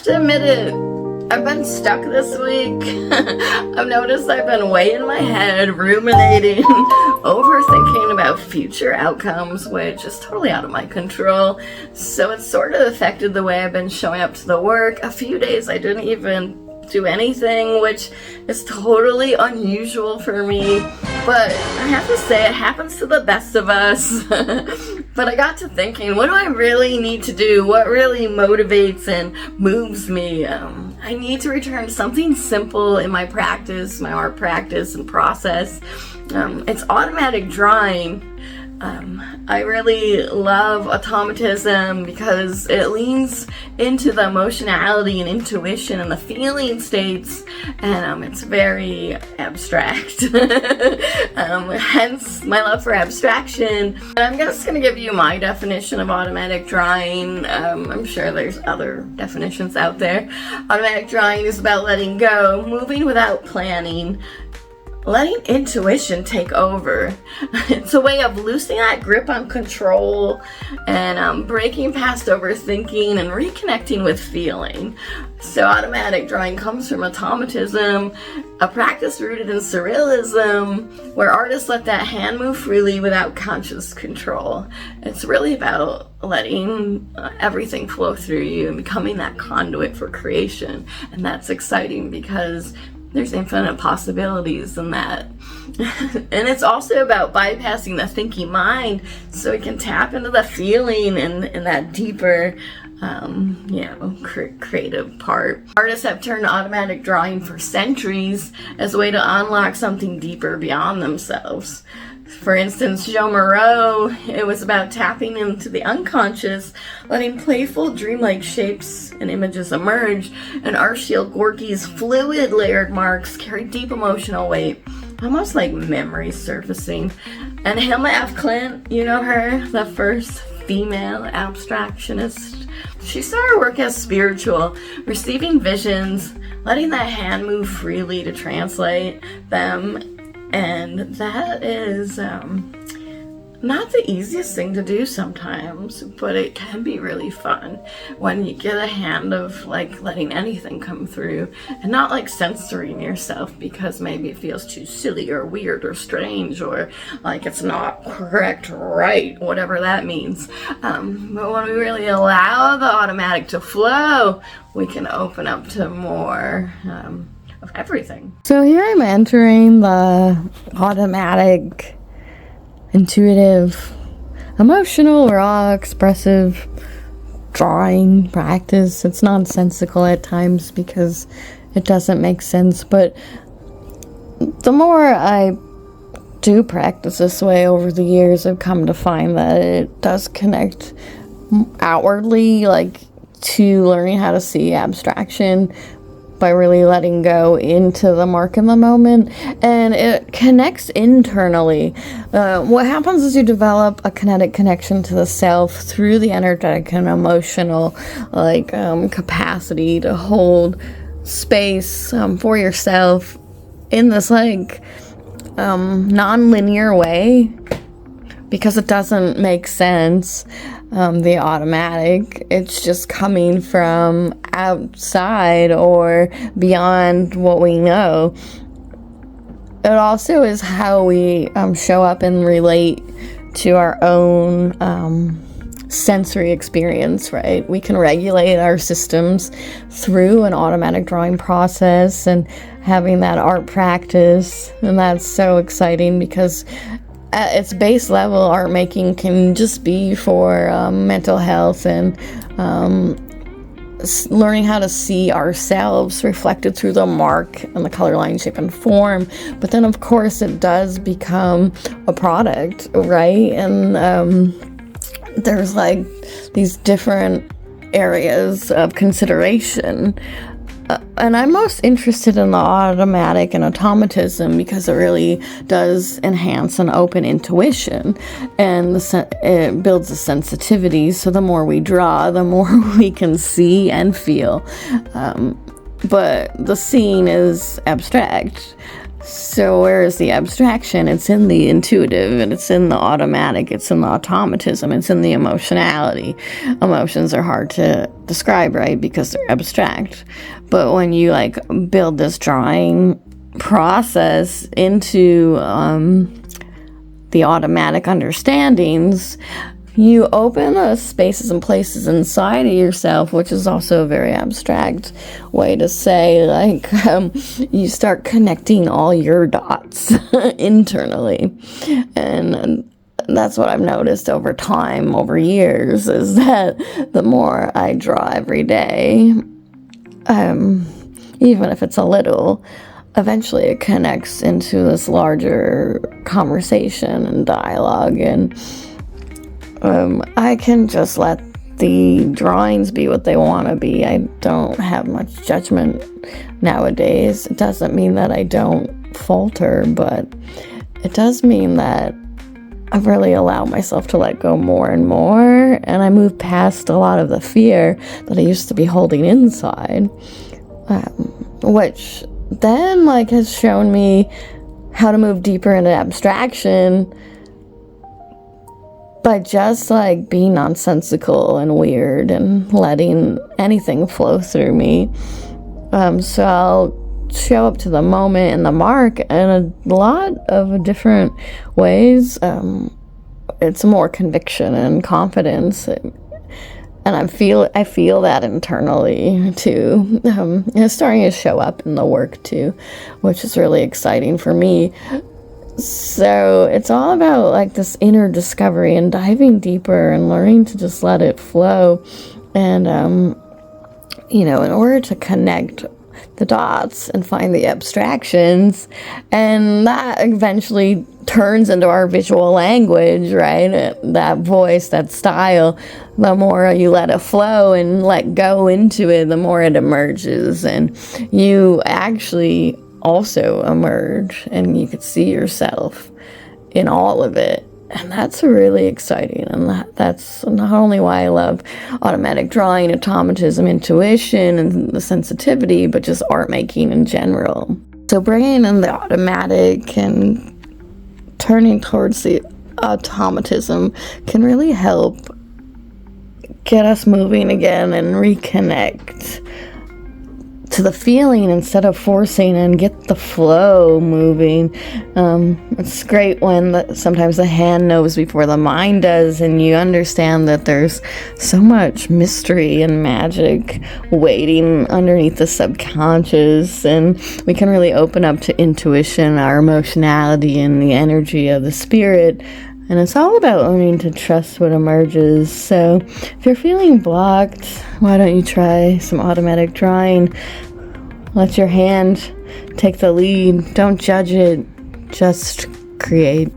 to admit it, I've been stuck this week. I've noticed I've been way in my head, ruminating, overthinking about future outcomes, which is totally out of my control. So it's sort of affected the way I've been showing up to the work. A few days I didn't even do anything, which is totally unusual for me. But I have to say, it happens to the best of us. But I got to thinking, what do I really need to do? What really motivates and moves me? I need to return to something simple in my practice, my art practice and process. It's automatic drawing. I really love automatism because it leans into the emotionality and intuition and the feeling states, and it's very abstract. Hence my love for abstraction. And I'm just gonna give you my definition of automatic drawing. I'm sure there's other definitions out there. Automatic drawing is about letting go, moving without planning, letting intuition take over. It's a way of loosening that grip on control and breaking past overthinking and reconnecting with feeling. So automatic drawing comes from automatism, a practice rooted in surrealism, where artists let that hand move freely without conscious control. It's really about letting everything flow through you and becoming that conduit for creation. And that's exciting because there's infinite possibilities in that. And it's also about bypassing the thinking mind so we can tap into the feeling and that deeper creative part. Artists have turned to automatic drawing for centuries as a way to unlock something deeper beyond themselves. For instance, Joan Miró, it was about tapping into the unconscious, letting playful, dreamlike shapes and images emerge, and Arshile Gorky's fluid layered marks carry deep emotional weight, almost like memory surfacing. And Hilma Klint, you know her, the first female abstractionist. She saw her work as spiritual, receiving visions, letting that hand move freely to translate them. And that is not the easiest thing to do sometimes, but it can be really fun when you get a hand of like letting anything come through and not like censoring yourself because maybe it feels too silly or weird or strange or like it's not correct, right, whatever that means. But when we really allow the automatic to flow, we can open up to more of everything. So here I'm entering the automatic, intuitive, emotional, raw, expressive drawing practice. It's nonsensical at times because it doesn't make sense, but the more I do practice this way over the years, I've come to find that it does connect outwardly, like to learning how to see abstraction by really letting go into the mark in the moment, and it connects internally. What happens is you develop a kinetic connection to the self through the energetic and emotional capacity to hold space for yourself in this non-linear way, because it doesn't make sense. The automatic, it's just coming from outside or beyond what we know. It also is how we show up and relate to our own sensory experience, right? We can regulate our systems through an automatic drawing process and having that art practice, and that's so exciting because at its base level, art making can just be for mental health and learning how to see ourselves reflected through the mark and the color, line, shape, and form. But then, of course, it does become a product, right? And there's like these different areas of consideration. And I'm most interested in the automatic and automatism because it really does enhance and open intuition, and it builds the sensitivity. So the more we draw, the more we can see and feel. But the seeing is abstract. So where is the abstraction? It's in the intuitive, and it's in the automatic, it's in the automatism, it's in the emotionality. Emotions are hard to describe, right? Because they're abstract. But when you like build this drawing process into the automatic understandings, you open those spaces and places inside of yourself, which is also a very abstract way to say, like, you start connecting all your dots internally. And that's what I've noticed over time, over years, is that the more I draw every day, even if it's a little, eventually it connects into this larger conversation and dialogue, and I can just let the drawings be what they want to be. I don't have much judgment nowadays. It doesn't mean that I don't falter, but it does mean that I've really allowed myself to let go more and more, and I move past a lot of the fear that I used to be holding inside, which then like has shown me how to move deeper into abstraction by just like being nonsensical and weird and letting anything flow through me. So I'll show up to the moment and the mark in a lot of different ways. It's more conviction and confidence, and I feel that internally too. It's starting to show up in the work too, which is really exciting for me. So it's all about like this inner discovery and diving deeper and learning to just let it flow. And, in order to connect the dots and find the abstractions, and that eventually turns into our visual language, right? That voice, that style, the more you let it flow and let go into it, the more it emerges, and you actually also emerge, and you could see yourself in all of it. And that's really exciting, and that's not only why I love automatic drawing, automatism, intuition, and the sensitivity, but just art making in general. So bringing in the automatic and turning towards the automatism can really help get us moving again and reconnect to the feeling instead of forcing, and get the flow moving. It's great when sometimes the hand knows before the mind does, and you understand that there's so much mystery and magic waiting underneath the subconscious, and we can really open up to intuition, our emotionality, and the energy of the spirit. And it's all about learning to trust what emerges. So if you're feeling blocked, why don't you try some automatic drawing? Let your hand take the lead. Don't judge it. Just create.